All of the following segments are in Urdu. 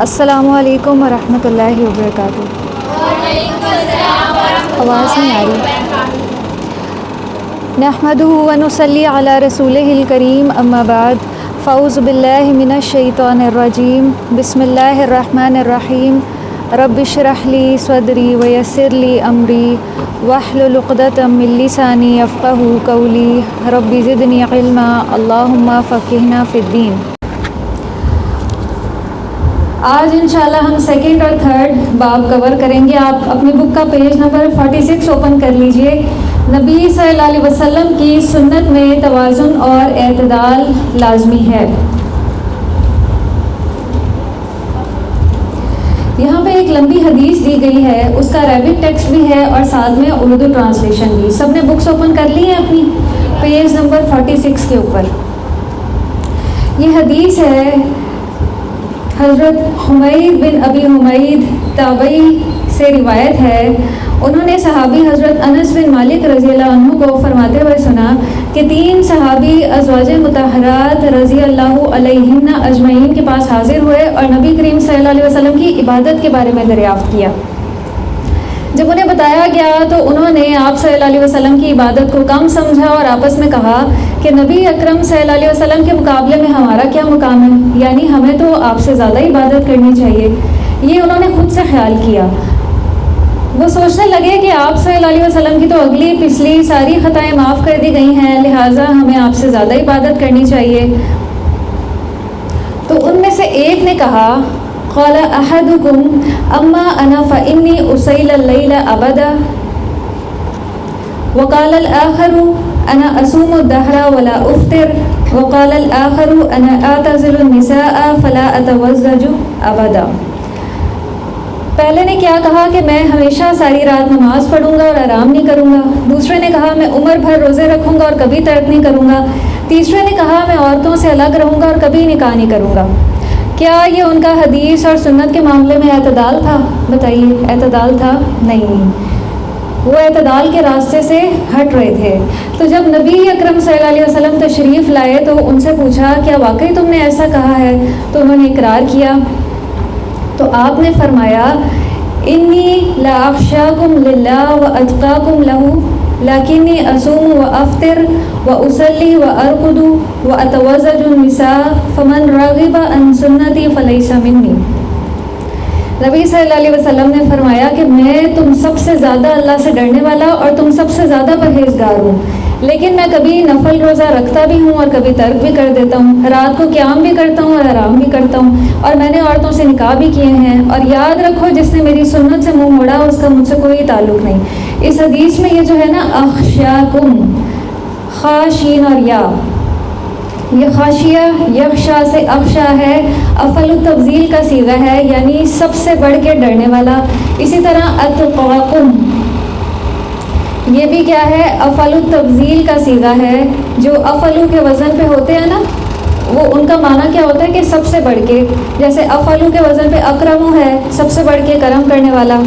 السلام علیکم ورحمۃ اللہ وبرکاتہ۔ آواز نہیں آ رہی۔ نحمدہ ونصلی علی رسولہ الکریم، اما بعد، فاعوذ باللہ من الشیطان الرجیم، بسم اللہ الرحمن الرحیم۔ رب اشرح لی صدری ویسر لی امری واحلل عقدۃ من لسانی یفقہوا قولی، رب زدنی علما، اللہم فقہنا فی الدین۔ آج انشاءاللہ ہم سیکنڈ اور تھرڈ باب کور کریں گے۔ آپ اپنی بک کا پیج نمبر 46 اوپن کر لیجئے۔ نبی صلی اللہ علیہ وسلم کی سنت میں توازن اور اعتدال لازمی ہے۔ یہاں پہ ایک لمبی حدیث دی گئی ہے، اس کا عربک ٹیکسٹ بھی ہے اور ساتھ میں اردو ٹرانسلیشن بھی۔ سب نے بکس اوپن کر لی ہیں اپنی؟ پیج نمبر 46 کے اوپر یہ حدیث ہے۔ حضرت حمید بن ابی حمید تابعی سے روایت ہے، انہوں نے صحابی حضرت انس بن مالک رضی اللہ عنہ کو فرماتے ہوئے سنا کہ 3 صحابی ازواج مطہرات رضی اللہ علیہن اجمعین کے پاس حاضر ہوئے اور نبی کریم صلی اللہ علیہ وسلم کی عبادت کے بارے میں دریافت کیا۔ جب انہیں بتایا گیا تو انہوں نے آپ صلی اللہ علیہ وسلم کی عبادت کو کم سمجھا اور آپس میں کہا کہ نبی اکرم صلی اللہ علیہ وسلم کے مقابلے میں ہمارا کیا مقام ہے، یعنی ہمیں تو آپ سے زیادہ عبادت کرنی چاہیے۔ یہ انہوں نے خود سے خیال کیا۔ وہ سوچنے لگے کہ آپ صلی اللہ علیہ وسلم کی تو اگلی پچھلی ساری خطائیں معاف کر دی گئی ہیں، لہٰذا ہمیں آپ سے زیادہ عبادت کرنی چاہیے۔ تو ان میں سے ایک نے کہا، قال احدکم اما انا فانی اصیل اللیل ابدا، وقال الاخر انا اصوم الدہر ولا افطر، وقال الاخر انا اعتزل النساء فلا اتوزج ابدا۔ پہلے نے کیا کہا کہ میں ہمیشہ ساری رات نماز پڑھوں گا اور آرام نہیں کروں گا۔ دوسرے نے کہا میں عمر بھر روزے رکھوں گا اور کبھی ترک نہیں کروں گا۔ تیسرے نے کہا میں عورتوں سے الگ رہوں گا اور کبھی نکاح نہیں کروں گا۔ کیا یہ ان کا حدیث اور سنت کے معاملے میں اعتدال تھا؟ بتائیے، اعتدال تھا؟ نہیں، وہ اعتدال کے راستے سے ہٹ رہے تھے۔ تو جب نبی اکرم صلی اللہ علیہ وسلم تشریف لائے تو ان سے پوچھا کیا واقعی تم نے ایسا کہا ہے؟ تو انہوں نے اقرار کیا۔ تو آپ نے فرمایا انی لا اخشاکم للہ واتقاکم لہ لیکنی اصوم وافطر واصلی وارقد واتوزج النساء فمن راغب عن سنتی فلیس منی۔ نبی صلی اللہ علیہ وسلم نے فرمایا کہ میں تم سب سے زیادہ اللہ سے ڈرنے والا اور تم سب سے زیادہ پرہیزگار ہوں، لیکن میں کبھی نفل روزہ رکھتا بھی ہوں اور کبھی ترک بھی کر دیتا ہوں، رات کو قیام بھی کرتا ہوں اور آرام بھی کرتا ہوں، اور میں نے عورتوں سے نکاح بھی کیے ہیں، اور یاد رکھو جس نے میری سنت سے منہ موڑا اس کا مجھ سے کوئی تعلق نہیں۔ اس حدیث میں یہ جو ہے نا اخشاکم، خاشین اور یا، یہ خاشیہ یخشا سے اخشا ہے، افعل التفضیل کا صیغہ ہے، یعنی سب سے بڑھ کے ڈرنے والا۔ اسی طرح اتقاکم، یہ بھی کیا ہے؟ افعل التفضیل کا صیغہ ہے۔ جو افعلو کے وزن پہ ہوتے ہیں نا، وہ ان کا معنی کیا ہوتا ہے کہ سب سے بڑھ کے، جیسے افعلو کے وزن پہ اکرمو ہے، سب سے بڑھ کے کرم کرنے والا،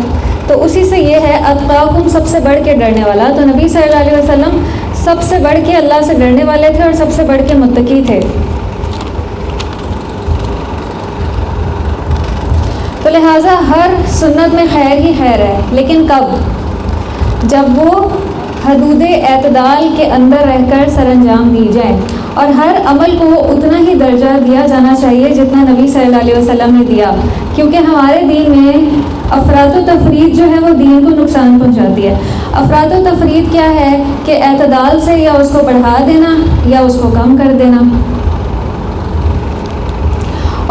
تو اسی سے یہ ہے اتقاکم، سب سے بڑھ کے ڈرنے والا۔ تو نبی صلی اللہ علیہ وسلم سب سے بڑھ کے اللہ سے ڈرنے والے تھے اور سب سے بڑھ کے متقی تھے۔ تو لہٰذا ہر سنت میں خیر ہی خیر ہے، لیکن کب؟ جب وہ حدود اعتدال کے اندر رہ کر سر انجام دی جائیں، اور ہر عمل کو اتنا ہی درجہ دیا جانا چاہیے جتنا نبی صلی اللہ علیہ وسلم نے دیا، کیونکہ ہمارے دین میں افراط و تفریط جو ہے وہ دین کو نقصان پہنچاتی ہے۔ افراط و تفریط کیا ہے کہ اعتدال سے یا اس کو بڑھا دینا یا اس کو کم کر دینا۔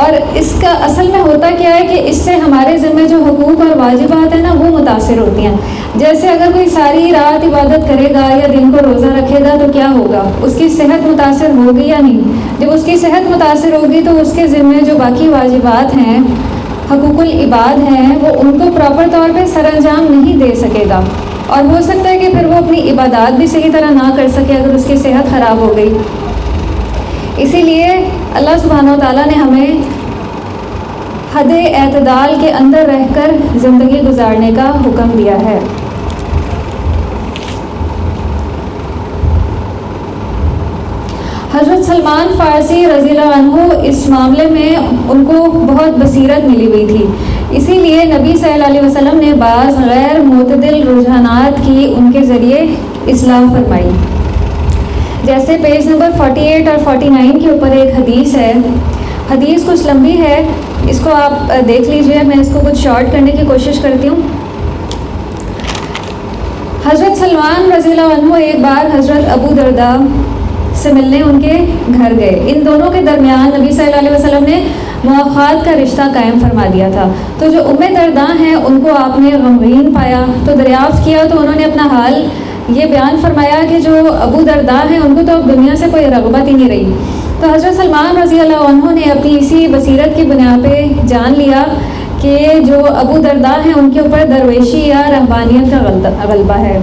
اور اس کا اصل میں ہوتا کیا ہے کہ اس سے ہمارے ذمہ جو حقوق اور واجبات ہیں نا وہ متاثر ہوتی ہیں۔ جیسے اگر کوئی ساری رات عبادت کرے گا یا دن کو روزہ رکھے گا تو کیا ہوگا؟ اس کی صحت متاثر ہوگی یا نہیں؟ جب اس کی صحت متاثر ہوگی تو اس کے ذمہ جو باقی واجبات ہیں، حقوق العباد ہیں، وہ ان کو پراپر طور پہ سر انجام نہیں دے سکے گا، اور ہو سکتا ہے کہ پھر وہ اپنی عبادات بھی صحیح طرح نہ کر سکے اگر اس کی صحت خراب ہو گئی۔ اسی لیے اللہ سبحانہ و تعالیٰ نے ہمیں حد اعتدال کے اندر رہ کر زندگی گزارنے کا حکم دیا ہے۔ حضرت سلمان فارسی رضی اللہ عنہ اس معاملے میں ان کو بہت بصیرت ملی ہوئی تھی، اسی لیے نبی صلی اللہ علیہ وسلم نے بعض غیر معتدل رجحانات کی ان کے ذریعے اصلاح فرمائی. جیسے پیج نمبر 48 اور 49 کے اوپر ایک حدیث ہے. حدیث کچھ لمبی ہے، اس کو آپ دیکھ لیجئے، میں اس کو کچھ شارٹ کرنے کی کوشش کرتی ہوں. حضرت سلمان رضی اللہ عنہ ایک بار حضرت ابو درداء سے ملنے ان کے گھر گئے. ان دونوں کے درمیان نبی صلی اللہ علیہ وسلم نے مواخات کا رشتہ قائم فرما دیا تھا. تو جو ام درداء ہیں ان کو آپ نے غمگین پایا تو دریافت کیا، تو انہوں نے اپنا حال یہ بیان فرمایا کہ جو ابو درداء ہیں ان کو تو اب دنیا سے کوئی رغبت ہی نہیں رہی. تو حضرت سلمان رضی اللہ عنہ نے اپنی اسی بصیرت کی بنیاد پہ جان لیا کہ جو ابو درداء ہیں ان کے اوپر درویشی یا رہبانیت کا غلبہ ہے.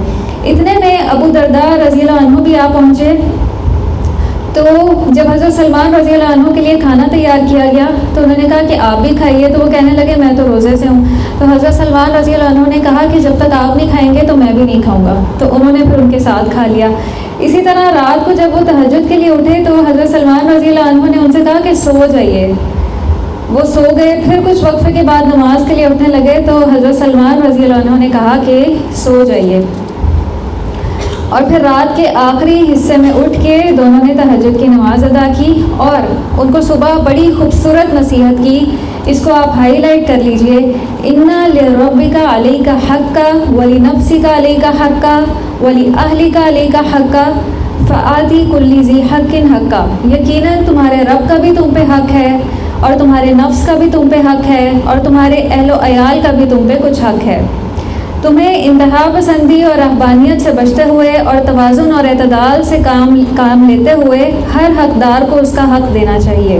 اتنے میں ابو درداء رضی اللہ عنہ بھی آ پہنچے. تو جب حضرت سلمان رضی اللہ عنہ کے لیے کھانا تیار کیا گیا تو انہوں نے کہا کہ آپ بھی کھائیے. تو وہ کہنے لگے میں تو روزے سے ہوں. تو حضرت سلمان رضی اللہ عنہ نے کہا کہ جب تک آپ نہیں کھائیں گے تو میں بھی نہیں کھاؤں گا. تو انہوں نے پھر ان کے ساتھ کھا لیا. اسی طرح رات کو جب وہ تہجد کے لیے اٹھے تو حضرت سلمان رضی اللہ عنہ نے ان سے کہا کہ سو جائیے. وہ سو گئے. پھر کچھ وقفے کے بعد نماز کے لیے اٹھنے لگے تو حضرت سلمان رضی اللہ عنہ نے کہا کہ سو جائیے. اور پھر رات کے آخری حصے میں اٹھ کے دونوں نے تہجد کی نماز ادا کی اور ان کو صبح بڑی خوبصورت نصیحت کی. اس کو آپ ہائی لائٹ کر لیجئے. اِنَّ لِرَبِّكَ عَلَيْكَ حَقًّا وَلِنَفْسِكَ عَلَيْكَ حَقًّا وَلِأَهْلِكَ عَلَيْكَ حَقًّا فَآتِ كُلِّ ذِي حَقٍّ حَقًّا. یقیناً تمہارے رب کا بھی تم پہ حق ہے اور تمہارے نفس کا بھی تم پہ حق ہے اور تمہارے اہل و عیال کا بھی تم پہ کچھ حق ہے. تمہیں انتہا پسندی اور رہبانیت سے بچتے ہوئے اور توازن اور اعتدال سے کام لیتے ہوئے ہر حقدار کو اس کا حق دینا چاہیے.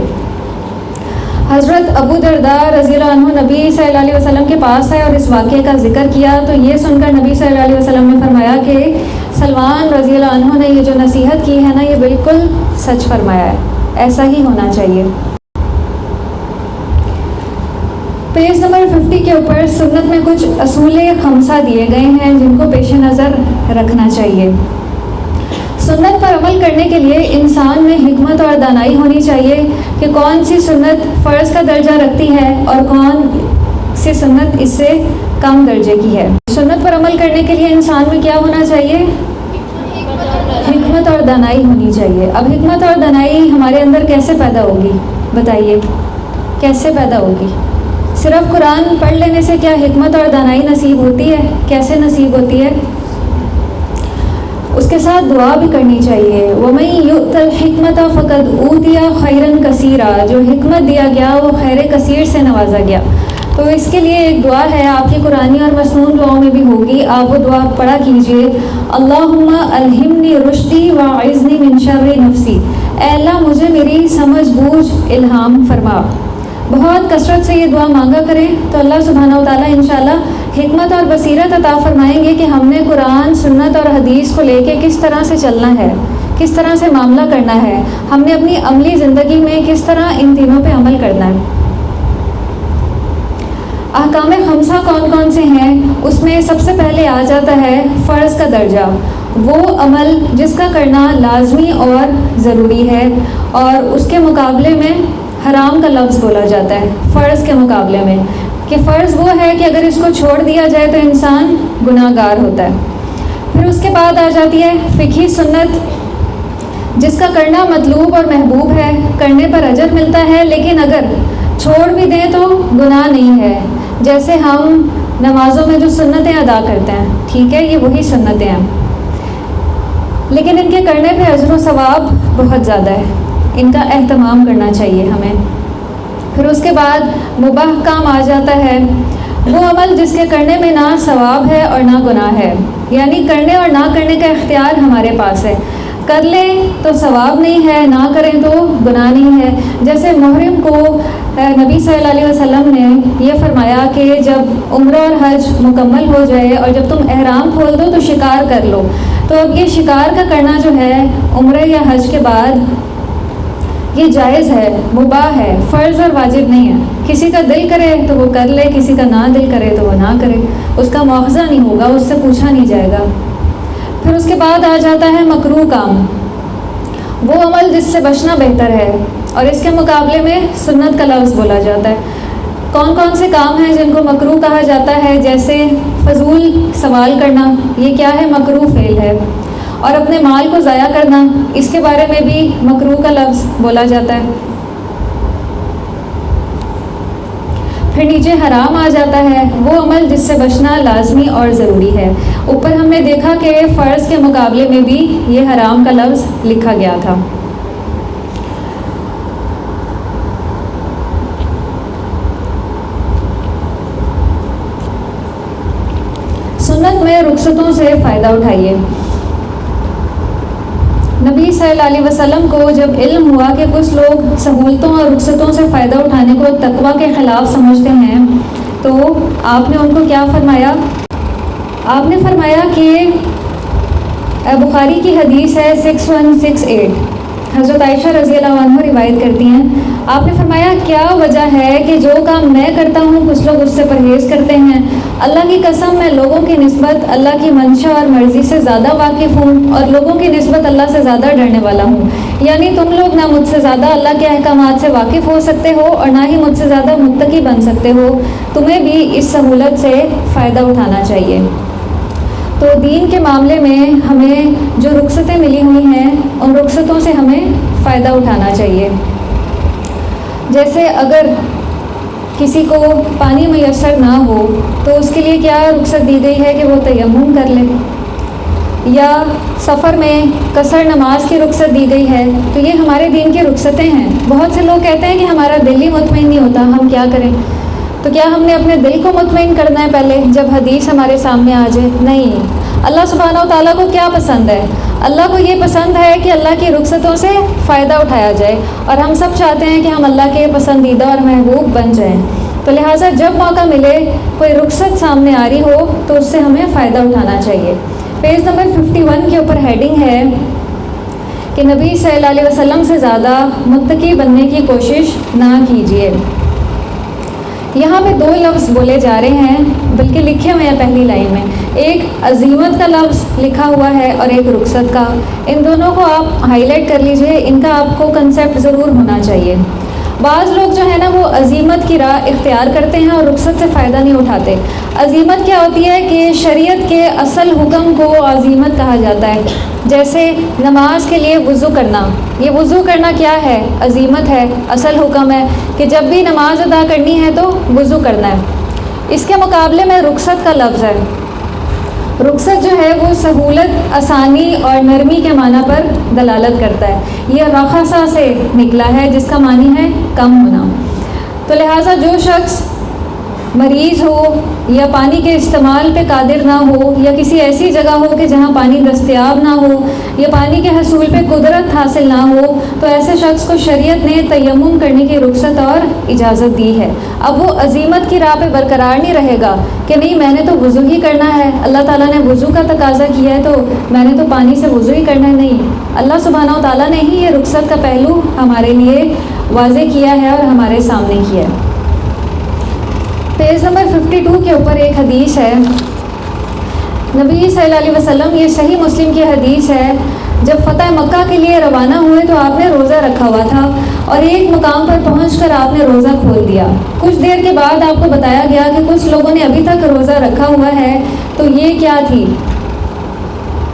حضرت ابو درداء رضی اللہ عنہ نبی صلی اللہ علیہ وسلم کے پاس آئے اور اس واقعے کا ذکر کیا. تو یہ سن کر نبی صلی اللہ علیہ وسلم نے فرمایا کہ سلمان رضی اللہ عنہ نے یہ جو نصیحت کی ہے نا، یہ بالکل سچ فرمایا ہے، ایسا ہی ہونا چاہیے. پیج نمبر 50 کے اوپر سنت میں کچھ اصول خمسہ دیے گئے ہیں جن کو پیش نظر رکھنا چاہیے. سنت پر عمل کرنے کے لیے انسان میں حکمت اور دانائی ہونی چاہیے کہ کون سی سنت فرض کا درجہ رکھتی ہے اور کون سی سنت اس سے کم درجے کی ہے. سنت پر عمل کرنے کے لیے انسان میں کیا ہونا چاہیے؟ حکمت اور دانائی ہونی چاہیے. اب حکمت اور دانائی ہمارے اندر کیسے پیدا ہوگی؟ بتائیے کیسے پیدا ہوگی؟ صرف قرآن پڑھ لینے سے کیا حکمت اور دانائی نصیب ہوتی ہے؟ کیسے نصیب ہوتی ہے؟ اس کے ساتھ دعا بھی کرنی چاہیے. وَمَن يُؤْتَ الْحِكْمَةَ فَقَدْ أُوتِيَ خَيْرًا كَثِيرًا. جو حکمت دیا گیا وہ خیر کثیر سے نوازا گیا. تو اس کے لیے ایک دعا ہے، آپ کی قرآنی اور مسنون دعاؤں میں بھی ہوگی، آپ وہ دعا پڑھا کیجیے. اللہم الہمنی رشدی واعذنی من شر نفسی. اے اللہ مجھے میری سمجھ بوجھ الہام فرما. بہت کثرت سے یہ دعا مانگا کریں تو اللہ سبحانہ و تعالیٰ انشاءاللہ حکمت اور بصیرت عطا فرمائیں گے کہ ہم نے قرآن، سنت اور حدیث کو لے کے کس طرح سے چلنا ہے، کس طرح سے معاملہ کرنا ہے، ہم نے اپنی عملی زندگی میں کس طرح ان تینوں پہ عمل کرنا ہے. احکام خمسہ کون کون سے ہیں؟ اس میں سب سے پہلے آ جاتا ہے فرض کا درجہ، وہ عمل جس کا کرنا لازمی اور ضروری ہے اور اس کے مقابلے میں حرام کا لفظ بولا جاتا ہے فرض کے مقابلے میں، کہ فرض وہ ہے کہ اگر اس کو چھوڑ دیا جائے تو انسان گناہ گار ہوتا ہے. پھر اس کے بعد آ جاتی ہے فقہی سنت، جس کا کرنا مطلوب اور محبوب ہے، کرنے پر اجر ملتا ہے، لیکن اگر چھوڑ بھی دیں تو گناہ نہیں ہے. جیسے ہم نمازوں میں جو سنتیں ادا کرتے ہیں، ٹھیک ہے، یہ وہی سنتیں ہیں، لیکن ان کے کرنے پہ اجر و ثواب بہت زیادہ ہے، ان کا اہتمام کرنا چاہیے ہمیں. پھر اس کے بعد مباح کام آ جاتا ہے، وہ عمل جس کے کرنے میں نہ ثواب ہے اور نہ گناہ ہے، یعنی کرنے اور نہ کرنے کا اختیار ہمارے پاس ہے. کر لیں تو ثواب نہیں ہے، نہ کریں تو گناہ نہیں ہے. جیسے محرم کو نبی صلی اللہ علیہ وسلم نے یہ فرمایا کہ جب عمرہ اور حج مکمل ہو جائے اور جب تم احرام کھول دو تو شکار کر لو. تو اب یہ شکار کا کرنا جو ہے عمرہ یا حج کے بعد یہ جائز ہے، مباح ہے، فرض اور واجب نہیں ہے. کسی کا دل کرے تو وہ کر لے، کسی کا نہ دل کرے تو وہ نہ کرے، اس کا مواخذہ نہیں ہوگا، اس سے پوچھا نہیں جائے گا. پھر اس کے بعد آ جاتا ہے مکروہ کام. وہ عمل جس سے بچنا بہتر ہے، اور اس کے مقابلے میں سنت کا لفظ بولا جاتا ہے۔ کون کون سے کام ہیں جن کو مکروہ کہا جاتا ہے؟ جیسے فضول سوال کرنا، یہ کیا ہے؟ مکروہ فعل ہے۔ اور اپنے مال کو ضائع کرنا، اس کے بارے میں بھی مکروہ کا لفظ بولا جاتا ہے۔ پھر نیچے حرام آ جاتا ہے، وہ عمل جس سے بچنا لازمی اور ضروری ہے۔ اوپر ہم نے دیکھا کہ فرض کے مقابلے میں بھی یہ حرام کا لفظ لکھا گیا تھا۔ سنت میں رخصتوں سے فائدہ اٹھائیے۔ نبی صلی اللہ علیہ وسلم کو جب علم ہوا کہ کچھ لوگ سہولتوں اور رخصتوں سے فائدہ اٹھانے کو تقویٰ کے خلاف سمجھتے ہیں، تو آپ نے ان کو کیا فرمایا؟ آپ نے فرمایا کہ بخاری کی حدیث ہے 6168، حضرت عائشہ رضی اللہ عنہ روایت کرتی ہیں، آپ نے فرمایا کیا وجہ ہے کہ جو کام میں کرتا ہوں کچھ لوگ اس سے پرہیز کرتے ہیں؟ اللہ کی قسم میں لوگوں کی نسبت اللہ کی منشا اور مرضی سے زیادہ واقف ہوں، اور لوگوں کی نسبت اللہ سے زیادہ ڈرنے والا ہوں۔ یعنی تم لوگ نہ مجھ سے زیادہ اللہ کے احکامات سے واقف ہو سکتے ہو اور نہ ہی مجھ سے زیادہ متقی بن سکتے ہو، تمہیں بھی اس سہولت سے فائدہ اٹھانا چاہیے۔ تو دین کے معاملے میں ہمیں جو رخصتیں ملی ہوئی ہیں ان رخصتوں سے ہمیں فائدہ اٹھانا چاہیے۔ جیسے اگر کسی کو پانی میسر نہ ہو تو اس کے لیے کیا رخصت دی گئی ہے کہ وہ تیمم کر لے، یا سفر میں قصر نماز کی رخصت دی گئی ہے، تو یہ ہمارے دین کی رخصتیں ہیں۔ بہت سے لوگ کہتے ہیں کہ ہمارا دل ہی مطمئن نہیں ہوتا، ہم کیا کریں؟ تو کیا ہم نے اپنے دل کو مطمئن کرنا ہے پہلے جب حدیث ہمارے سامنے آ جائے؟ نہیں۔ اللہ سبحانہ و تعالیٰ کو کیا پسند ہے؟ اللہ کو یہ پسند ہے کہ اللہ کی رخصتوں سے فائدہ اٹھایا جائے، اور ہم سب چاہتے ہیں کہ ہم اللہ کے پسندیدہ اور محبوب بن جائیں۔ تو لہٰذا جب موقع ملے، کوئی رخصت سامنے آ رہی ہو تو اس سے ہمیں فائدہ اٹھانا چاہیے۔ پیج نمبر 51 کے اوپر ہیڈنگ ہے کہ نبی صلی اللہ علیہ وسلم سے زیادہ متقی بننے کی کوشش نہ کیجیے۔ یہاں پہ دو لفظ بولے جا رہے ہیں، بلکہ لکھے ہوئے ہیں پہلی لائن میں، ایک عزیمت کا لفظ لکھا ہوا ہے اور ایک رخصت کا۔ ان دونوں کو آپ ہائی لائٹ کر لیجئے، ان کا آپ کو کنسیپٹ ضرور ہونا چاہیے۔ بعض لوگ جو ہے نا وہ عزیمت کی راہ اختیار کرتے ہیں اور رخصت سے فائدہ نہیں اٹھاتے۔ عزیمت کیا ہوتی ہے کہ شریعت کے اصل حکم کو عزیمت کہا جاتا ہے۔ جیسے نماز کے لیے وضو کرنا، یہ وضو کرنا کیا ہے؟ عزیمت ہے، اصل حکم ہے کہ جب بھی نماز ادا کرنی ہے تو وضو کرنا ہے۔ اس کے مقابلے میں رخصت کا لفظ ہے۔ رخصت جو ہے وہ سہولت، آسانی اور نرمی کے معنی پر دلالت کرتا ہے۔ یہ رخصہ سے نکلا ہے جس کا معنی ہے کم ہونا۔ تو لہٰذا جو شخص مریض ہو یا پانی کے استعمال پہ قادر نہ ہو، یا کسی ایسی جگہ ہو کہ جہاں پانی دستیاب نہ ہو، یا پانی کے حصول پہ قدرت حاصل نہ ہو، تو ایسے شخص کو شریعت نے تیمم کرنے کی رخصت اور اجازت دی ہے۔ اب وہ عزیمت کی راہ پہ برقرار نہیں رہے گا کہ نہیں میں نے تو وضو ہی کرنا ہے، اللہ تعالیٰ نے وضو کا تقاضا کیا ہے تو میں نے تو پانی سے وضو ہی کرنا ہے۔ نہیں، اللہ سبحانہ و تعالیٰ نے ہی یہ رخصت کا پہلو ہمارے لیے واضح کیا ہے اور ہمارے سامنے کیا ہے۔ پیج نمبر 52 کے اوپر ایک حدیث ہے، نبی صلی اللہ علیہ وسلم، یہ صحیح مسلم کی حدیث ہے، جب فتح مکہ کے لیے روانہ ہوئے تو آپ نے روزہ رکھا ہوا تھا، اور ایک مقام پر پہنچ کر آپ نے روزہ کھول دیا۔ کچھ دیر کے بعد آپ کو بتایا گیا کہ کچھ لوگوں نے ابھی تک روزہ رکھا ہوا ہے، تو یہ کیا تھی؟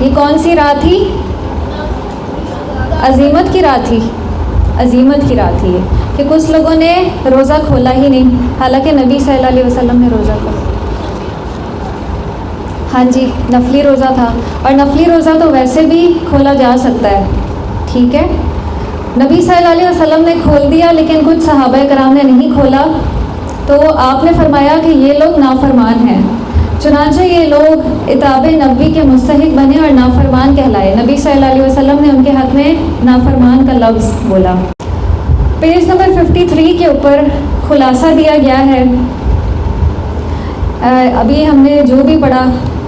یہ کون سی رات تھی؟ عزیمت کی رات تھی۔ عزیمت کی رات تھی کہ کچھ لوگوں نے روزہ کھولا ہی نہیں، حالانکہ نبی صلی اللہ علیہ وسلم نے روزہ کھولا۔ ہاں جی، نفلی روزہ تھا، اور نفلی روزہ تو ویسے بھی کھولا جا سکتا ہے، ٹھیک ہے۔ نبی صلی اللہ علیہ وسلم نے کھول دیا لیکن کچھ صحابہ کرام نے نہیں کھولا، تو آپ نے فرمایا کہ یہ لوگ نافرمان ہیں۔ چنانچہ یہ لوگ عتاب نبوی کے مستحق بنے اور نافرمان کہلائے۔ نبی صلی اللہ علیہ وسلم نے ان کے حق میں نافرمان کا لفظ بولا۔ پیج نمبر 53 کے اوپر خلاصہ دیا گیا ہے، ابھی ہم نے جو بھی پڑھا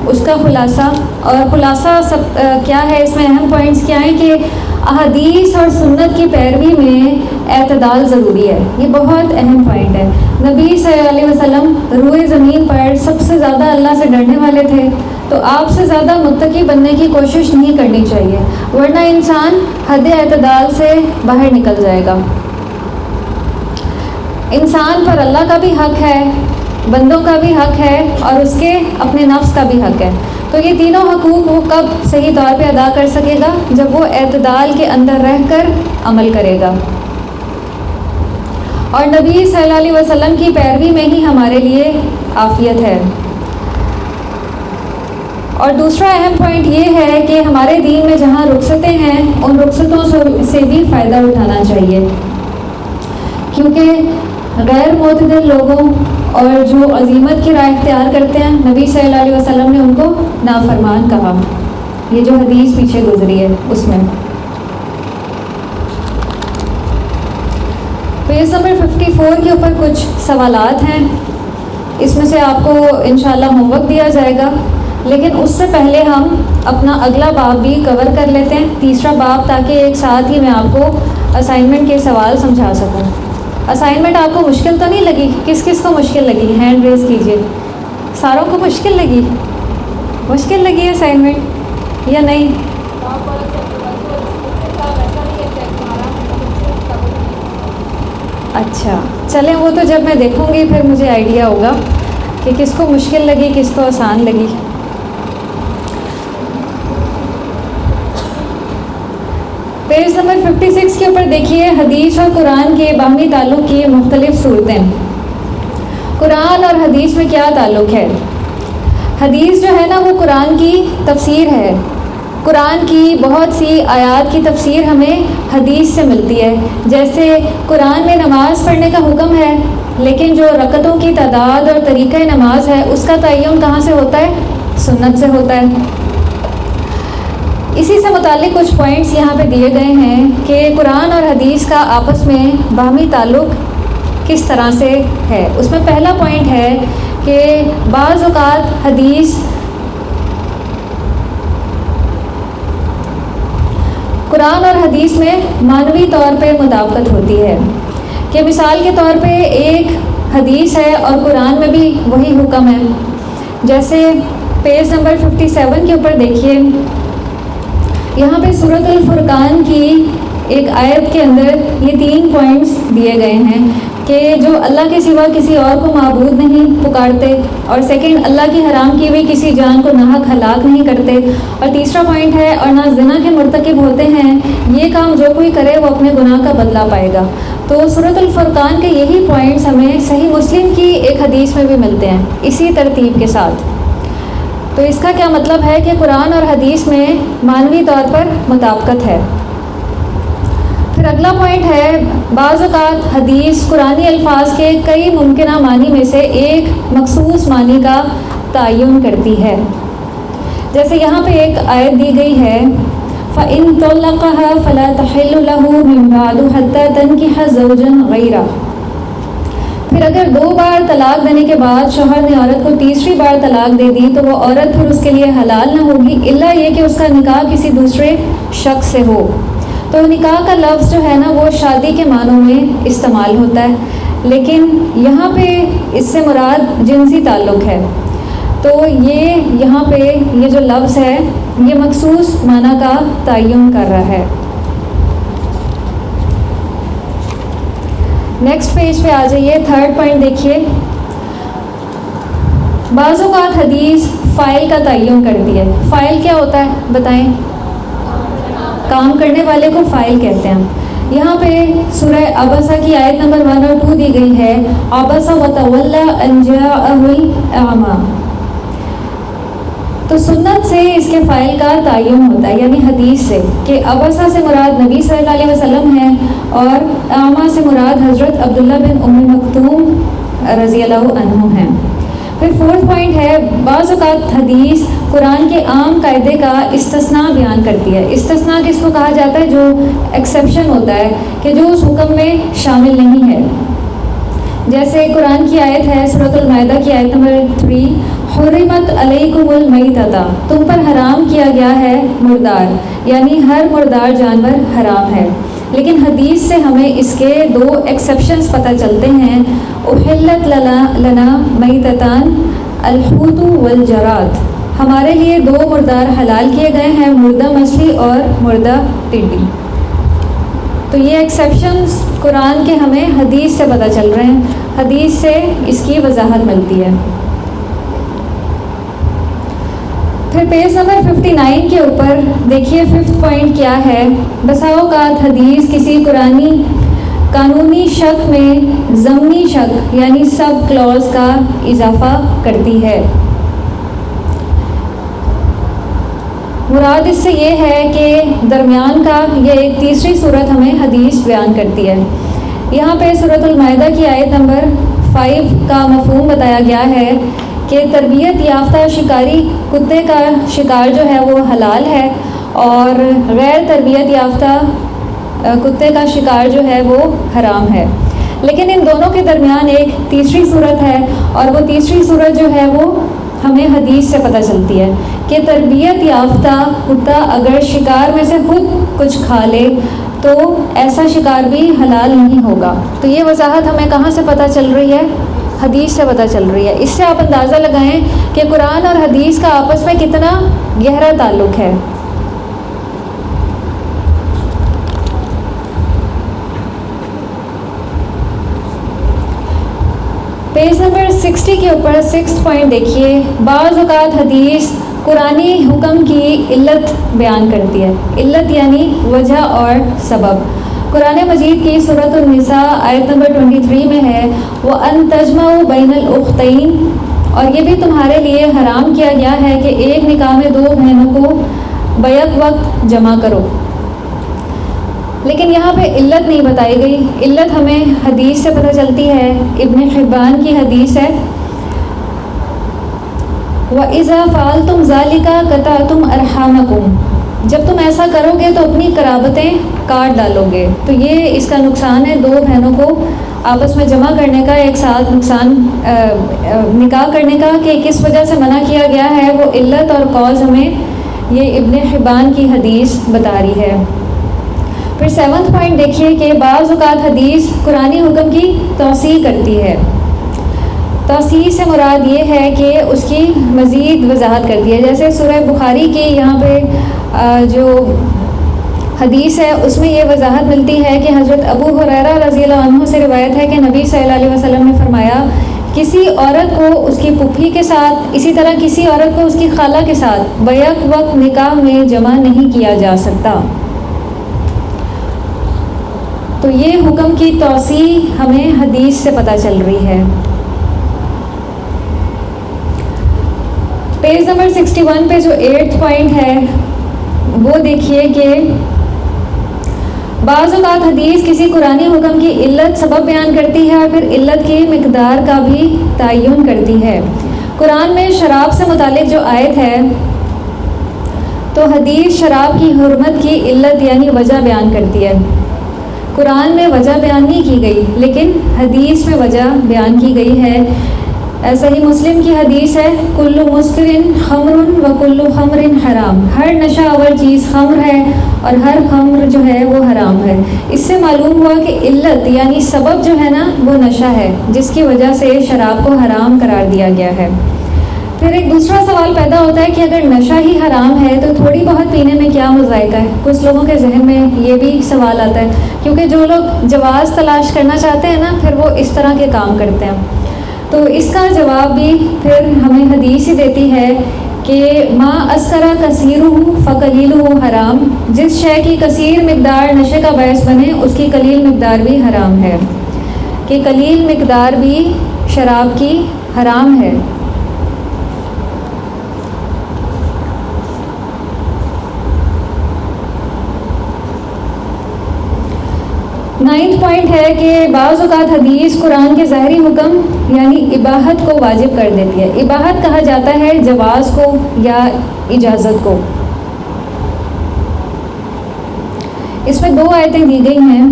اس کا خلاصہ، اور خلاصہ سب کیا ہے، اس میں اہم پوائنٹس کیا ہیں کہ احادیث اور سنت کی پیروی میں اعتدال ضروری ہے. یہ بہت اہم پوائنٹ ہے. نبی صلی اللہ علیہ وسلم روئے زمین پر سب سے زیادہ اللہ سے ڈرنے والے تھے, تو آپ سے زیادہ متقی بننے کی کوشش نہیں کرنی چاہیے, ورنہ انسان حد اعتدال سے باہر نکل جائے گا. انسان پر اللہ کا بھی حق ہے, بندوں کا بھی حق ہے, اور اس کے اپنے نفس کا بھی حق ہے. تو یہ تینوں حقوق وہ کب صحیح طور پہ ادا کر سکے گا؟ جب وہ اعتدال کے اندر رہ کر عمل کرے گا. اور نبی صلی اللہ علیہ وسلم کی پیروی میں ہی ہمارے لیے عافیت ہے. اور دوسرا اہم پوائنٹ یہ ہے کہ ہمارے دین میں جہاں رخصتیں ہیں ان رخصتوں سے بھی فائدہ اٹھانا چاہیے, کیونکہ غیر معتدل لوگوں اور جو عزیمت کی راہ اختیار کرتے ہیں, نبی صلی اللہ علیہ وسلم نے ان کو نافرمان کہا. یہ جو حدیث پیچھے گزری ہے اس میں. پیج نمبر 54 کے اوپر کچھ سوالات ہیں, اس میں سے آپ کو انشاءاللہ ہوم ورک دیا جائے گا, لیکن اس سے پہلے ہم اپنا اگلا باب بھی کور کر لیتے ہیں, تیسرا باب, تاکہ ایک ساتھ ہی میں آپ کو اسائنمنٹ کے سوال سمجھا سکوں. اسائنمنٹ آپ کو مشکل تو نہیں لگی؟ کس کس کو مشکل لگی ہینڈ ریز کیجیے. ساروں کو مشکل لگی؟ مشکل لگی ہے اسائنمنٹ یا نہیں؟ اچھا چلیں, وہ تو جب میں دیکھوں گی پھر مجھے آئیڈیا ہوگا کہ کس کو مشکل لگی کس کو آسان لگی. پیج نمبر 56 کے اوپر دیکھیے, حدیث اور قرآن کے باہمی تعلق کی مختلف صورتیں. قرآن اور حدیث میں کیا تعلق ہے؟ حدیث جو ہے نا وہ قرآن کی تفسیر ہے. قرآن کی بہت سی آیات کی تفسیر ہمیں حدیث سے ملتی ہے. جیسے قرآن میں نماز پڑھنے کا حکم ہے, لیکن جو رکعتوں کی تعداد اور طریقہ نماز ہے اس کا تعین کہاں سے ہوتا ہے؟ سنت سے ہوتا ہے. اسی سے متعلق کچھ پوائنٹس یہاں پہ دیے گئے ہیں کہ قرآن اور حدیث کا آپس میں باہمی تعلق کس طرح سے ہے. اس میں پہلا پوائنٹ ہے کہ بعض اوقات حدیث قرآن اور حدیث میں معنوی طور پہ مطابقت ہوتی ہے, کہ مثال کے طور پہ ایک حدیث ہے اور قرآن میں بھی وہی حکم ہے. جیسے پیج نمبر 57 کے اوپر دیکھیے, یہاں پہ سورۃ الفرقان کی ایک آیت کے اندر یہ 3 پوائنٹس دیے گئے ہیں کہ جو اللہ کے سوا کسی اور کو معبود نہیں پکارتے, اور سیکنڈ اللہ کی حرام کی ہوئی کسی جان کو ناحق ہلاک نہیں کرتے, اور تیسرا پوائنٹ ہے اور نہ زنا کے مرتکب ہوتے ہیں. یہ کام جو کوئی کرے وہ اپنے گناہ کا بدلہ پائے گا. تو سورۃ الفرقان کے یہی پوائنٹس ہمیں صحیح مسلم کی ایک حدیث میں بھی ملتے ہیں اسی ترتیب کے ساتھ. تو اس کا کیا مطلب ہے کہ قرآن اور حدیث میں معنوی طور پر مطابقت ہے. پھر اگلا پوائنٹ ہے, بعض اوقات حدیث قرآنی الفاظ کے کئی ممکنہ معنی میں سے ایک مخصوص معنی کا تعین کرتی ہے. جیسے یہاں پہ ایک آیت دی گئی ہے, فَإِن طَلَّقَهَا فَلَا تَحِلُّ لَهُ مِن بَعْدُ حَتَّى تَنكِحَ زَوْجًا غَيْرَهُ. پھر اگر 2 بار طلاق دینے کے بعد شوہر نے عورت کو تیسری بار طلاق دے دی تو وہ عورت پھر اس کے لیے حلال نہ ہوگی الا یہ کہ اس کا نکاح کسی دوسرے شخص سے ہو. تو نکاح کا لفظ جو ہے نا وہ شادی کے معنوں میں استعمال ہوتا ہے, لیکن یہاں پہ اس سے مراد جنسی تعلق ہے. تو یہ یہاں پہ یہ جو لفظ ہے یہ مخصوص معنی کا تعین کر رہا ہے. نیکسٹ پیج پہ آ جائیے, 3rd پوائنٹ دیکھیے. بعض اوقات حدیث فاعل کا تعین کرتی ہے. فاعل کیا ہوتا ہے بتائیں؟ کام کرنے والے کو فاعل کہتے ہیں. یہاں پہ سورہ عبسہ کی آیت نمبر 1 اور 2 دی گئی ہے, عبس وتولی ان جاءہ الاعمی. تو سنت سے اس کے فاعل کا تعین ہوتا ہے, یعنی حدیث سے, کہ عبسہ سے مراد نبی صلی اللہ علیہ وسلم ہیں اور اعمی سے مراد حضرت عبداللہ بن ام مکتوم رضی اللہ عنہ ہیں. پھر 4th پوائنٹ ہے, بعض اوقات حدیث قرآن کے عام قاعدے کا استثناء بیان کرتی ہے. استثناء کس کو کہا جاتا ہے؟ جو ایکسیپشن ہوتا ہے, کہ جو اس حکم میں شامل نہیں ہے. جیسے قرآن کی آیت ہے سورۃ المائدہ کی آیت نمبر 3, حرمت علیکم المیتۃ، تم پر حرام کیا گیا ہے مردار، یعنی ہر مردار جانور حرام ہے۔ لیکن حدیث سے ہمیں اس کے دو ایکسیپشنز پتہ چلتے ہیں۔ احلت لنا میتتان الحوت والجراد، ہمارے لیے دو مردار حلال کیے گئے ہیں، مردہ مچھلی اور مردہ ٹڈی۔ تو یہ ایکسیپشنز قرآن کے ہمیں حدیث سے پتہ چل رہے ہیں، حدیث سے اس کی وضاحت ملتی ہے۔ پھر پیج نمبر 59 کے اوپر دیکھیے 5th پوائنٹ کیا ہے۔ بسا اوقات حدیث کسی قانونی شک میں ضمنی شک یعنی سب کلوز کا اضافہ کرتی ہے۔ مراد اس سے یہ ہے کہ درمیان کا یہ ایک تیسری صورت ہمیں حدیث بیان کرتی ہے۔ یہاں پہ سورۃ المائدہ کی آیت نمبر 5 کا مفہوم بتایا گیا ہے کہ تربیت یافتہ شکاری کتے کا شکار جو ہے وہ حلال ہے، اور غیر تربیت یافتہ کتے کا شکار جو ہے وہ حرام ہے۔ لیکن ان دونوں کے درمیان ایک تیسری صورت ہے، اور وہ تیسری صورت جو ہے وہ ہمیں حدیث سے پتہ چلتی ہے کہ تربیت یافتہ کتا اگر شکار میں سے خود کچھ کھا لے تو ایسا شکار بھی حلال نہیں ہوگا۔ تو یہ وضاحت ہمیں کہاں سے پتہ چل رہی ہے؟ حدیث سے پتہ چل رہی ہے۔ اس سے آپ اندازہ لگائیں کہ قرآن اور حدیث کا آپس میں کتنا گہرا تعلق ہے۔ پیج نمبر 60 کے اوپر 6th پوائنٹ دیکھیے۔ بعض اوقات حدیث قرآنی حکم کی علت بیان کرتی ہے۔ علت یعنی وجہ اور سبب۔ قرآن مجید کی سورۃ النساء آیت نمبر 23 میں ہے وَأَن تَجْمَعُوا بَيْنَ الْأُخْتَيْنِ، اور یہ بھی تمہارے لیے حرام کیا گیا ہے کہ ایک نکاح میں دو بہنوں کو بیک وقت جمع کرو۔ لیکن یہاں پہ علت نہیں بتائی گئی۔ علت ہمیں حدیث سے پتہ چلتی ہے، ابن حبان کی حدیث ہے وَإِذَا فَعَلْتُمْ ذَلِكَ قَطَعْتُمْ أَرْحَامَكُمْ، جب تم ایسا کرو گے تو اپنی قرابتیں کاٹ ڈالو گے۔ تو یہ اس کا نقصان ہے، دو بہنوں کو آپس میں جمع کرنے کا، ایک ساتھ نکاح کرنے کا، کہ کس وجہ سے منع کیا گیا ہے، وہ علت اور کاز ہمیں یہ ابن حبان کی حدیث بتا رہی ہے۔ پھر 7th پوائنٹ دیکھیے کہ بعض اوقات حدیث قرآنی حکم کی توسیع کرتی ہے۔ توسیع سے مراد یہ ہے کہ اس کی مزید وضاحت کرتی ہے۔ جیسے سورہ بخاری کی یہاں پہ جو حدیث ہے اس میں یہ وضاحت ملتی ہے کہ حضرت ابو ہریرہ رضی اللہ عنہ سے روایت ہے کہ نبی صلی اللہ علیہ وسلم نے فرمایا کسی عورت کو اس کی پھوپھی کے ساتھ، اسی طرح کسی عورت کو اس کی خالہ کے ساتھ بیک وقت نکاح میں جمع نہیں کیا جا سکتا۔ تو یہ حکم کی توسیع ہمیں حدیث سے پتہ چل رہی ہے۔ پیج نمبر 61 پہ جو 8th پوائنٹ ہے وہ دیکھیے کہ بعض اوقات حدیث کسی قرآنی حکم کی علت سبب بیان کرتی ہے اور پھر علت کی مقدار کا بھی تعین کرتی ہے۔ قرآن میں شراب سے متعلق جو آیت ہے تو حدیث شراب کی حرمت کی علت یعنی وجہ بیان کرتی ہے۔ قرآن میں وجہ بیان نہیں کی گئی لیکن حدیث میں وجہ بیان کی گئی ہے۔ صحیح مسلم کی حدیث ہے کل مسکر خمر و کل خمر حرام، ہر نشہ آور چیز خمر ہے اور ہر خمر جو ہے وہ حرام ہے۔ اس سے معلوم ہوا کہ علت یعنی سبب جو ہے نا وہ نشہ ہے، جس کی وجہ سے شراب کو حرام قرار دیا گیا ہے۔ پھر ایک دوسرا سوال پیدا ہوتا ہے کہ اگر نشہ ہی حرام ہے تو تھوڑی بہت پینے میں کیا مذائقہ ہے؟ کچھ لوگوں کے ذہن میں یہ بھی سوال آتا ہے، کیونکہ جو لوگ جواز تلاش کرنا چاہتے ہیں نا پھر وہ اس طرح کے کام کرتے ہیں۔ تو اس کا جواب بھی پھر ہمیں حدیث ہی دیتی ہے کہ ما اسکرا کثیرہ فقلیلہ حرام، جس شے کی کثیر مقدار نشے کا باعث بنے اس کی قلیل مقدار بھی حرام ہے، کہ قلیل مقدار بھی شراب کی حرام ہے۔ نائنتھ پوائنٹ ہے کہ بعض اوقات حدیث قرآن کے ظاہری حکم یعنی اباحت کو واجب کر دیتی ہے۔ اباحت کہا جاتا ہے جواز کو یا اجازت کو۔ اس میں دو آیتیں دی گئی ہیں،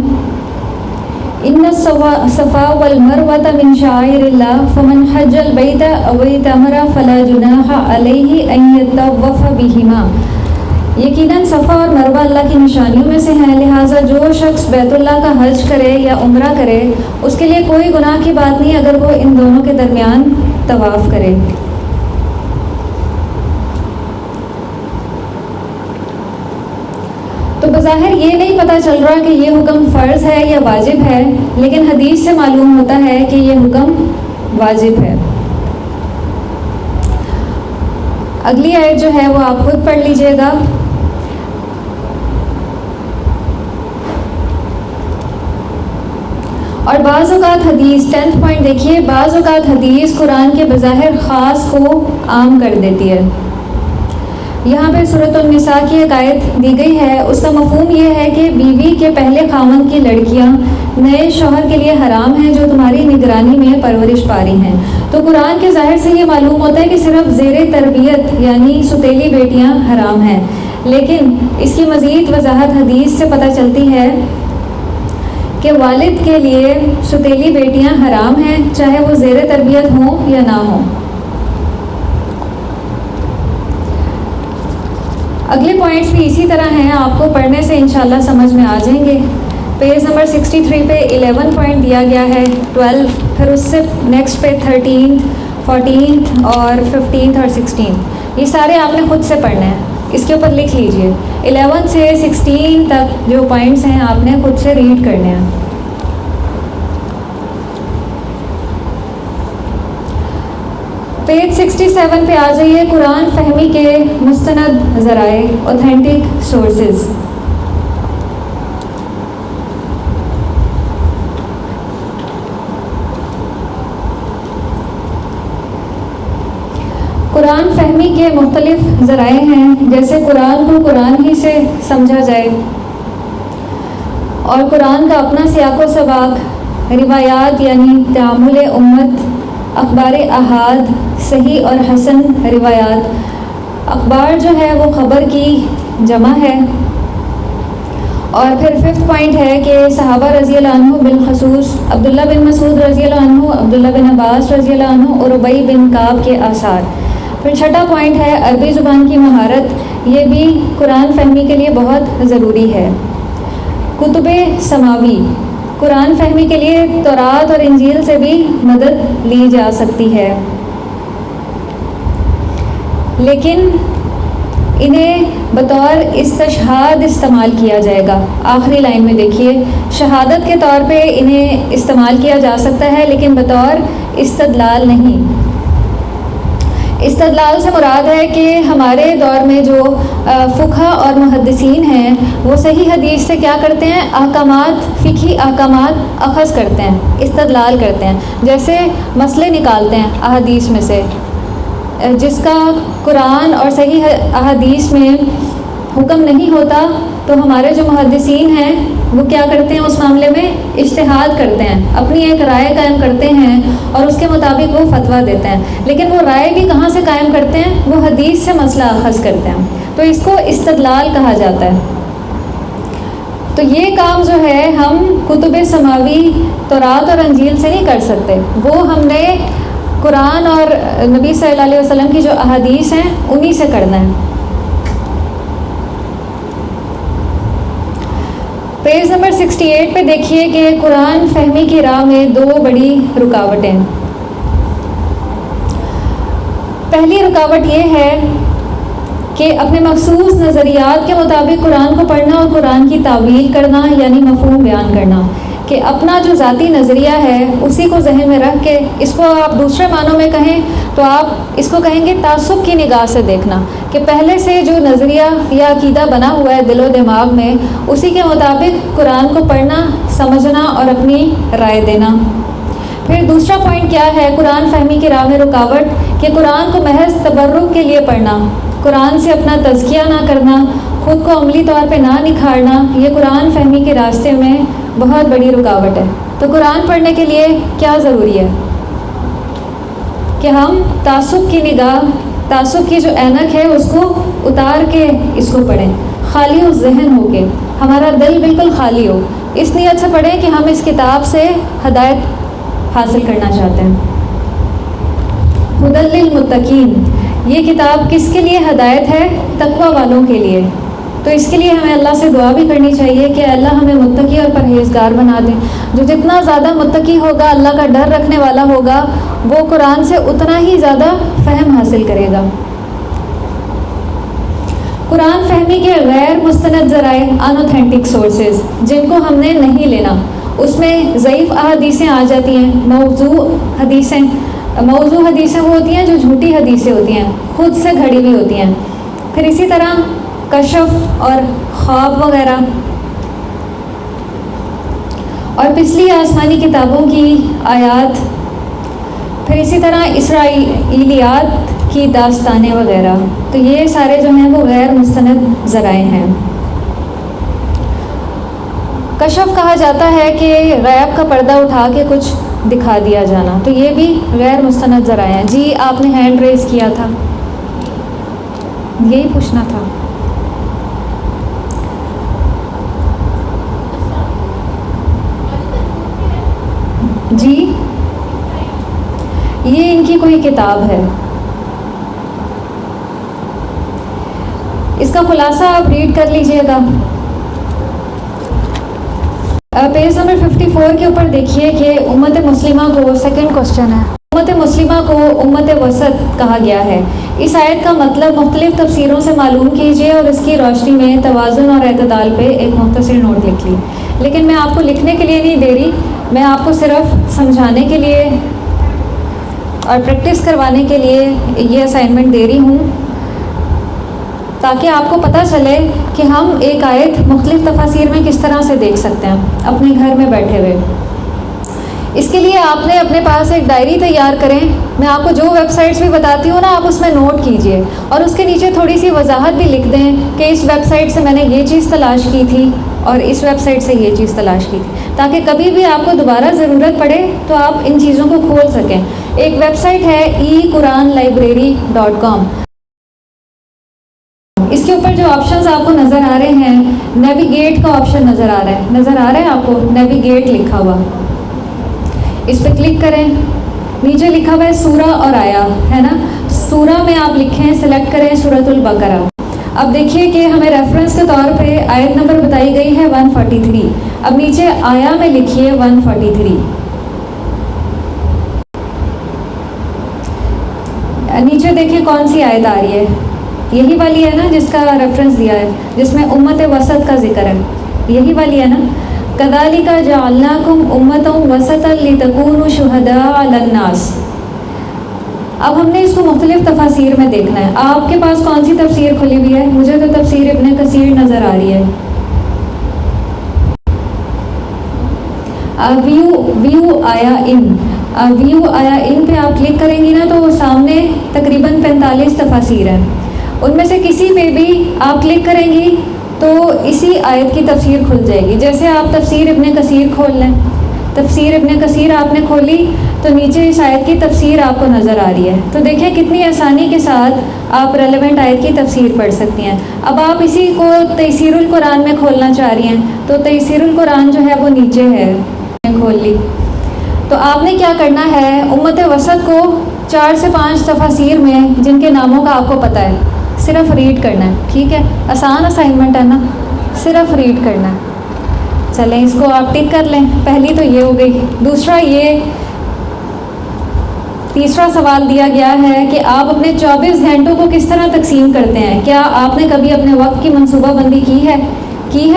ان الصفا والمروة من شعائر اللہ فمن حج البیت او اعتمر فلا جناح علیہ ان یطوف بہما. یقیناً صفا اور مروہ اللہ کی نشانیوں میں سے ہیں، لہٰذا جو شخص بیت اللہ کا حج کرے یا عمرہ کرے اس کے لیے کوئی گناہ کی بات نہیں اگر وہ ان دونوں کے درمیان طواف کرے. تو بظاہر یہ نہیں پتہ چل رہا کہ یہ حکم فرض ہے یا واجب ہے، لیکن حدیث سے معلوم ہوتا ہے کہ یہ حکم واجب ہے. اگلی آیت جو ہے وہ آپ خود پڑھ لیجئے گا. اور بعض اوقات حدیث 10th پوائنٹ دیکھیے، بعض اوقات حدیث قرآن کے بظاہر خاص کو عام کر دیتی ہے. یہاں پہ سورۃ النساء کی ایک آیت دی گئی ہے، اس کا مفہوم یہ ہے کہ بیوی کے پہلے خاوند کی لڑکیاں نئے شوہر کے لیے حرام ہیں جو تمہاری نگرانی میں پرورش پا رہی ہیں. تو قرآن کے ظاہر سے یہ معلوم ہوتا ہے کہ صرف زیر تربیت یعنی ستیلی بیٹیاں حرام ہیں، لیکن اس کی مزید وضاحت حدیث سے پتہ چلتی ہے کہ والد کے لیے ستیلی بیٹیاں حرام ہیں چاہے وہ زیر تربیت ہوں یا نہ ہوں. اگلے پوائنٹس بھی اسی طرح ہیں، آپ کو پڑھنے سے انشاءاللہ سمجھ میں آ جائیں گے. پیج نمبر 63 پہ 11 پوائنٹ دیا گیا ہے، 12، پھر اس سے نیکسٹ پہ 13، 14 اور 15 اور 16. یہ سارے آپ نے خود سے پڑھنے ہیں، اس کے اوپر لکھ لیجئے. 11 سے 16 تک جو پوائنٹس ہیں آپ نے خود سے ریڈ کرنے ہیں. پیج 67 پہ آ جائیے، قرآن فہمی کے مستند ذرائع، اوتھینٹک سورسز. قرآن فہمی کے مختلف ذرائع ہیں، جیسے قرآن کو قرآن ہی سے سمجھا جائے، اور قرآن کا اپنا سیاق و سباق، روایات یعنی تعامل امت، اخبار احاد، صحیح اور حسن روایات. اخبار جو ہے وہ خبر کی جمع ہے. اور پھر 5th پوائنٹ ہے کہ صحابہ رضی اللہ عنہ بالخصوص عبداللہ بن مسعود رضی اللہ عنہ، عبداللہ بن عباس رضی اللہ عنہ اور ربیع بن کعب کے آثار. پھر 6واں پوائنٹ ہے عربی زبان کی مہارت، یہ بھی قرآن فہمی کے لیے بہت ضروری ہے. کتب سماوی، قرآن فہمی کے لیے تورات اور انجیل سے بھی مدد لی جا سکتی ہے، لیکن انہیں بطور استشہاد استعمال کیا جائے گا. آخری لائن میں دیکھیے، شہادت کے طور پہ انہیں استعمال کیا جا سکتا ہے لیکن بطور استدلال نہیں. استدلال سے مراد ہے کہ ہمارے دور میں جو فقہا اور محدثین ہیں وہ صحیح حدیث سے کیا کرتے ہیں، احکامات، فقہی احکامات اخذ کرتے ہیں، استدلال کرتے ہیں. جیسے مسئلے نکالتے ہیں احادیث میں سے، جس کا قرآن اور صحیح احادیث میں حکم نہیں ہوتا، تو ہمارے جو محدثین ہیں وہ کیا کرتے ہیں، اس معاملے میں اجتہاد کرتے ہیں، اپنی ایک رائے قائم کرتے ہیں اور اس کے مطابق وہ فتویٰ دیتے ہیں. لیکن وہ رائے بھی کہاں سے قائم کرتے ہیں، وہ حدیث سے مسئلہ اخذ کرتے ہیں. تو اس کو استدلال کہا جاتا ہے. تو یہ کام جو ہے ہم کتب سماوی تورات اور انجیل سے نہیں کر سکتے، وہ ہم نے قرآن اور نبی صلی اللہ علیہ وسلم کی جو احادیث ہیں انہی سے کرنا ہے. پیج نمبر 68 پہ دیکھیے کہ قرآن فہمی کی راہ میں 2 بڑی رکاوٹیں. پہلی رکاوٹ یہ ہے کہ اپنے مخصوص نظریات کے مطابق قرآن کو پڑھنا اور قرآن کی تعویل کرنا، یعنی مفہوم بیان کرنا، کہ اپنا جو ذاتی نظریہ ہے اسی کو ذہن میں رکھ کے اس کو آپ دوسرے معنوں میں کہیں تو آپ اس کو کہیں گے تعصب کی نگاہ سے دیکھنا، کہ پہلے سے جو نظریہ یا عقیدہ بنا ہوا ہے دل و دماغ میں اسی کے مطابق قرآن کو پڑھنا، سمجھنا اور اپنی رائے دینا. پھر دوسرا پوائنٹ کیا ہے قرآن فہمی کی راہ میں رکاوٹ، کہ قرآن کو محض تبرک کے لیے پڑھنا، قرآن سے اپنا تزکیہ نہ کرنا، خود کو عملی طور پہ نہ نکھارنا، یہ قرآن فہمی کے راستے میں بہت بڑی رکاوٹ ہے. تو قرآن پڑھنے کے لیے کیا ضروری ہے کہ ہم تعصب کی نگاہ، تعصب کی جو اینک ہے اس کو اتار کے اس کو پڑھیں، خالی اس ذہن ہو کے. ہمارا دل بالکل خالی ہو. اس نیت سے پڑھیں کہ ہم اس کتاب سے ہدایت حاصل کرنا چاہتے ہیں. ہدی للمتقین، یہ کتاب کس کے لیے ہدایت ہے؟ تقوی والوں کے لیے. تو اس کے لیے ہمیں اللہ سے دعا بھی کرنی چاہیے کہ اللہ ہمیں متقی اور پرہیزگار بنا دیں. جو جتنا زیادہ متقی ہوگا، اللہ کا ڈر رکھنے والا ہوگا، وہ قرآن سے اتنا ہی زیادہ فہم حاصل کرے گا. قرآن فہمی کے غیر مستند ذرائع، انوتھینٹک سورسز، جن کو ہم نے نہیں لینا، اس میں ضعیف احادیثیں آ جاتی ہیں، موضوع حدیثیں. موضوع حدیثیں وہ ہوتی ہیں جو جھوٹی حدیثیں ہوتی ہیں، خود سے گھڑی ہوئی ہوتی ہیں. پھر اسی طرح کشف اور خواب وغیرہ، اور پچھلی آسمانی کتابوں کی آیات. پھر اسی طرح اسرائیلیات کی داستانیں وغیرہ. تو یہ سارے جو ہیں وہ غیر مستند ذرائع ہیں. کشف کہا جاتا ہے کہ غیب کا پردہ اٹھا کے کچھ دکھا دیا جانا، تو یہ بھی غیر مستند ذرائع ہیں. جی آپ نے ہینڈ ریز کیا تھا، یہی پوچھنا تھا. جی یہ ان کی کوئی کتاب ہے. اس کا خلاصہ آپ ریڈ کر لیجئے گا. پیج نمبر 54 کے اوپر دیکھیے کہ امت مسلمہ کو، سیکنڈ کوشچن ہے، امت مسلمہ کو امت وسط کہا گیا ہے. اس آیت کا مطلب مختلف تفسیروں سے معلوم کیجئے اور اس کی روشنی میں توازن اور اعتدال پہ ایک مختصر نوٹ لکھ لی. لیکن میں آپ کو لکھنے کے لیے نہیں دے رہی، میں آپ کو صرف سمجھانے کے لیے اور پریکٹس کروانے کے لیے یہ اسائنمنٹ دے رہی ہوں، تاکہ آپ کو پتہ چلے کہ ہم ایک آیت مختلف تفاسیر میں کس طرح سے دیکھ سکتے ہیں اپنے گھر میں بیٹھے ہوئے. اس کے لیے آپ نے اپنے پاس ایک ڈائری تیار کریں. میں آپ کو جو ویب سائٹس بھی بتاتی ہوں نا، آپ اس میں نوٹ کیجئے اور اس کے نیچے تھوڑی سی وضاحت بھی لکھ دیں کہ اس ویب سائٹ سے میں نے یہ چیز تلاش کی تھی اور اس ویب سائٹ سے یہ چیز تلاش کی تھی، تاکہ کبھی بھی آپ کو دوبارہ ضرورت پڑے تو آپ ان چیزوں کو کھول سکیں. ایک ویب سائٹ ہے eQuranLibrary.com. اس کے اوپر جو آپشنز آپ کو نظر آ رہے ہیں، نیویگیٹ کا آپشن نظر آ رہا ہے آپ کو، نیویگیٹ لکھا ہوا، اس پہ کلک کریں. نیچے لکھا ہوا ہے سورہ اور آیا، ہے نا. سورہ میں آپ لکھیں، سلیکٹ کریں سورۃ البقرہ. اب دیکھیے کہ ہمیں ریفرنس کے طور پہ آیت نمبر بتائی گئی ہے 143. اب نیچے آیا میں لکھیے 143. نیچے دیکھیں کون سی آیت آ رہی ہے، یہی والی ہے نا جس کا ریفرنس دیا ہے، جس میں امت وسط کا ذکر ہے، یہی والی ہے نا. کذالک جعلناکم امۃ وسطا لتکونوا شہداء علی الناس. اب ہم نے اس کو مختلف تفاسیر میں دیکھنا ہے. آپ کے پاس کون سی تفسیر کھلی ہوئی ہے؟ مجھے تو تفسیر ابن کثیر نظر آ رہی ہے. ویو آیا ان پہ آپ کلک کریں گی نا تو سامنے تقریباً 45 تفاسیر ہیں. ان میں سے کسی پہ بھی آپ کلک کریں گی تو اسی آیت کی تفسیر کھل جائے گی. جیسے آپ تفسیر ابن کثیر کھول لیں، تفسیر ابن کثیر آپ نے کھولی تو نیچے اس آیت کی تفسیر آپ کو نظر آ رہی ہے. تو دیکھیں کتنی آسانی کے ساتھ آپ ریلیونٹ آیت کی تفسیر پڑھ سکتی ہیں. اب آپ اسی کو تیسیر القرآن میں کھولنا چاہ رہی ہیں تو تیسیر القرآن جو ہے وہ نیچے ہے، کھول لی. تو آپ نے کیا کرنا ہے، امت وسط کو 4 سے 5 تفاسیر میں جن کے ناموں کا آپ کو پتہ ہے صرف ریڈ کرنا ہے. ٹھیک ہے، آسان اسائنمنٹ ہے نا، صرف ریڈ کرنا ہے. چلیں اس کو آپ ٹک کر لیں. پہلی تو یہ ہو گئی. دوسرا یہ تیسرا سوال دیا گیا ہے کہ آپ اپنے 24 گھنٹوں کو کس طرح تقسیم کرتے ہیں. کیا آپ نے کبھی اپنے وقت کی منصوبہ بندی کی ہے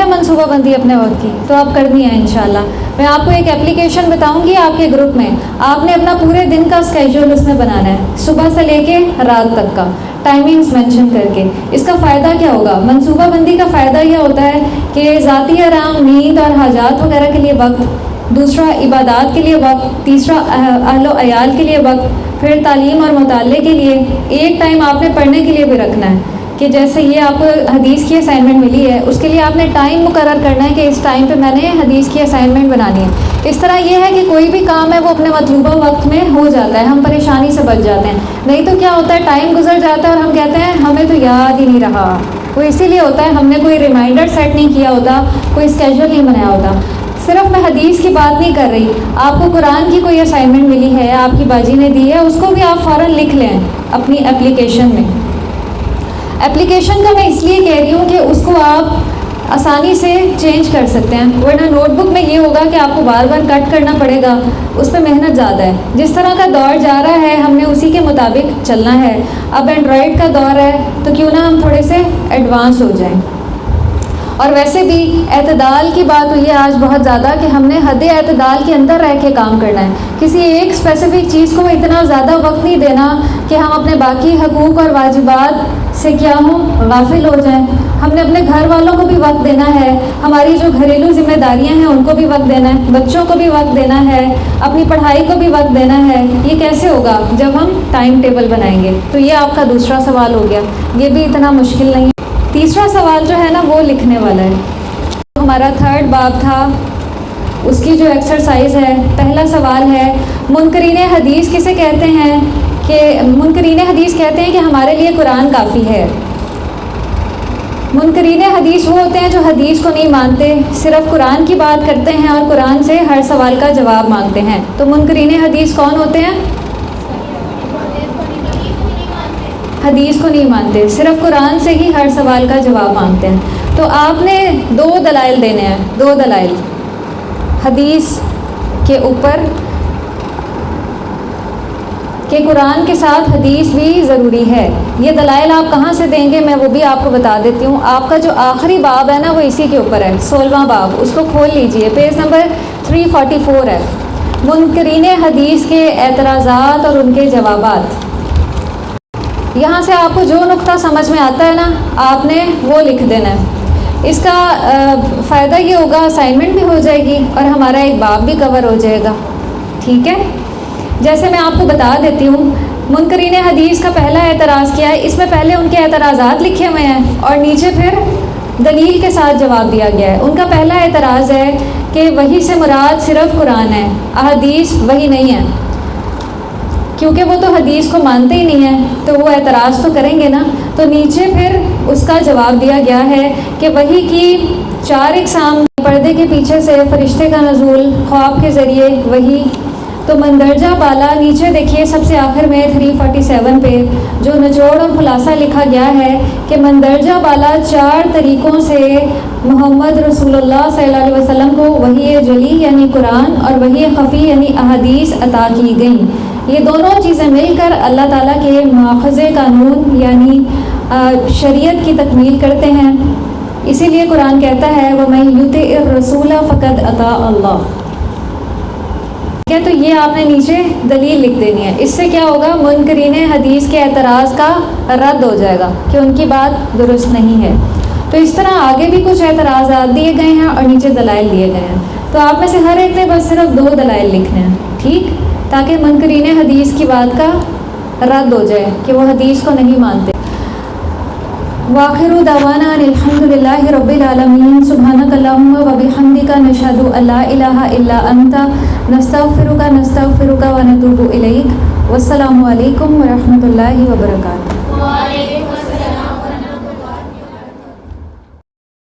منصوبہ بندی اپنے وقت کی؟ تو آپ کرنی ہے انشاءاللہ. میں آپ کو ایک اپلیکیشن بتاؤں گی آپ کے گروپ میں، آپ نے اپنا پورے دن کا اسکیجول اس میں بنانا ہے، صبح سے لے کے رات تک کا ٹائمنگز مینشن کر کے. اس کا فائدہ کیا ہوگا؟ منصوبہ بندی کا فائدہ یہ ہوتا ہے کہ ذاتی آرام، نیند اور حاجات وغیرہ کے لیے وقت، دوسرا عبادات کے لیے وقت، تیسرا اہل و عیال کے لیے وقت، پھر تعلیم اور مطالعے کے لیے ایک ٹائم آپ نے پڑھنے کے لیے بھی رکھنا ہے. کہ جیسے یہ آپ کو حدیث کی اسائنمنٹ ملی ہے، اس کے لیے آپ نے ٹائم مقرر کرنا ہے کہ اس ٹائم پہ میں نے حدیث کی اسائنمنٹ بنانی ہے. اس طرح یہ ہے کہ کوئی بھی کام ہے وہ اپنے مطلوبہ وقت میں ہو جاتا ہے، ہم پریشانی سے بچ جاتے ہیں. نہیں تو کیا ہوتا ہے، ٹائم گزر جاتا ہے اور ہم کہتے ہیں ہمیں تو یاد ہی نہیں رہا، وہ اسی لیے ہوتا ہے ہم نے کوئی ریمائنڈر سیٹ نہیں کیا ہوتا، کوئی اسکیجول نہیں بنایا ہوتا۔ صرف میں حدیث کی بات نہیں کر رہی، آپ کو قرآن کی کوئی اسائنمنٹ ملی ہے، آپ کی باجی نے دی ہے، اس کو بھی آپ فوراً لکھ لیں اپنی اپلیکیشن میں۔ اپلیکیشن کا میں اس لیے کہہ رہی ہوں کہ اس کو آپ آسانی سے چینج کر سکتے ہیں، ورنہ نوٹ بک میں یہ ہوگا کہ آپ کو بار بار کٹ کرنا پڑے گا، اس پہ محنت زیادہ ہے۔ جس طرح کا دور جا رہا ہے ہم نے اسی کے مطابق چلنا ہے۔ اب اینڈرائڈ کا دور ہے تو کیوں نہ ہم تھوڑے سے ایڈوانس ہو جائیں۔ اور ویسے بھی اعتدال کی بات ہوئی ہے آج بہت زیادہ کہ ہم نے حد اعتدال کے اندر رہ کے کام کرنا ہے۔ کسی ایک اسپیسیفک چیز کو اتنا زیادہ وقت نہیں دینا کہ ہم اپنے باقی حقوق اور واجبات سے کیا ہوں غافل ہو جائیں۔ ہم نے اپنے گھر والوں کو بھی وقت دینا ہے، ہماری جو گھریلو ذمہ داریاں ہیں ان کو بھی وقت دینا ہے، بچوں کو بھی وقت دینا ہے، اپنی پڑھائی کو بھی وقت دینا ہے۔ یہ کیسے ہوگا؟ جب ہم ٹائم ٹیبل بنائیں گے۔ تو یہ آپ کا دوسرا سوال ہو گیا، یہ بھی اتنا مشکل نہیں ہے۔ تیسرا سوال جو ہے نا وہ لکھنے والا ہے۔ ہمارا 3rd باب تھا، اس کی جو ایکسرسائز ہے، پہلا سوال ہے منکرین حدیث کسے کہتے ہیں؟ کہ منکرین حدیث کہتے ہیں کہ ہمارے لیے قرآن کافی ہے۔ منکرین حدیث وہ ہوتے ہیں جو حدیث کو نہیں مانتے، صرف قرآن کی بات کرتے ہیں اور قرآن سے ہر سوال کا جواب مانگتے ہیں۔ تو منکرین حدیث کون ہوتے ہیں؟ حدیث کو نہیں مانتے، صرف قرآن سے ہی ہر سوال کا جواب مانگتے ہیں۔ تو آپ نے 2 دلائل دینے ہیں، 2 دلائل حدیث کے اوپر کہ قرآن کے ساتھ حدیث بھی ضروری ہے۔ یہ دلائل آپ کہاں سے دیں گے میں وہ بھی آپ کو بتا دیتی ہوں۔ آپ کا جو آخری باب ہے نا وہ اسی کے اوپر ہے، 16واں باب، اس کو کھول لیجئے، پیج نمبر 344 ہے، منکرین حدیث کے اعتراضات اور ان کے جوابات۔ یہاں سے آپ کو جو نقطہ سمجھ میں آتا ہے نا آپ نے وہ لکھ دینا ہے۔ اس کا فائدہ یہ ہوگا اسائنمنٹ بھی ہو جائے گی اور ہمارا ایک باب بھی کور ہو جائے گا، ٹھیک ہے؟ جیسے میں آپ کو بتا دیتی ہوں، منکرین حدیث کا پہلا اعتراض کیا ہے، اس میں پہلے ان کے اعتراضات لکھے ہوئے ہیں اور نیچے پھر دلیل کے ساتھ جواب دیا گیا ہے۔ ان کا پہلا اعتراض ہے کہ وحی سے مراد صرف قرآن ہے، احادیث وحی نہیں ہے، کیونکہ وہ تو حدیث کو مانتے ہی نہیں ہیں تو وہ اعتراض تو کریں گے نا۔ تو نیچے پھر اس کا جواب دیا گیا ہے کہ وحی کی 4 اقسام، پردے کے پیچھے سے فرشتے کا نزول، خواب کے ذریعے وحی۔ تو مندرجہ بالا نیچے دیکھیے سب سے آخر میں 347 پہ جو نچوڑ اور خلاصہ لکھا گیا ہے کہ مندرجہ بالا 4 طریقوں سے محمد رسول اللہ صلی اللہ علیہ وسلم کو وحی جلی یعنی قرآن اور وحی خفی یعنی احادیث عطا کی گئیں۔ یہ دونوں چیزیں مل کر اللہ تعالیٰ کے ماخذ قانون یعنی شریعت کی تکمیل کرتے ہیں۔ اسی لیے قرآن کہتا ہے وَمَن یُطِعِ الرَّسُولَ فَقَدْ أَطَاعَ اللَّهَ۔ تو یہ آپ نے نیچے دلیل لکھ دینی ہے۔ اس سے کیا ہوگا؟ منکرین حدیث کے اعتراض کا رد ہو جائے گا کہ ان کی بات درست نہیں ہے۔ تو اس طرح آگے بھی کچھ اعتراضات دیے گئے ہیں اور نیچے دلائل دیے گئے ہیں۔ تو آپ میں سے ہر ایک نے بس صرف 2 دلائل لکھنے ہیں، ٹھیک، تاکہ منکرین حدیث کی بات کا رد ہو جائے کہ وہ حدیث کو نہیں مانتے۔ وآخر دعوانا ان الحمد للہ رب العالمین سبحانک اللہم وبحمدک نشہد ان لا الہ الا انت نستغفرک ونتوب الیک۔ والسلام علیکم ورحمۃ اللہ وبرکاتہ۔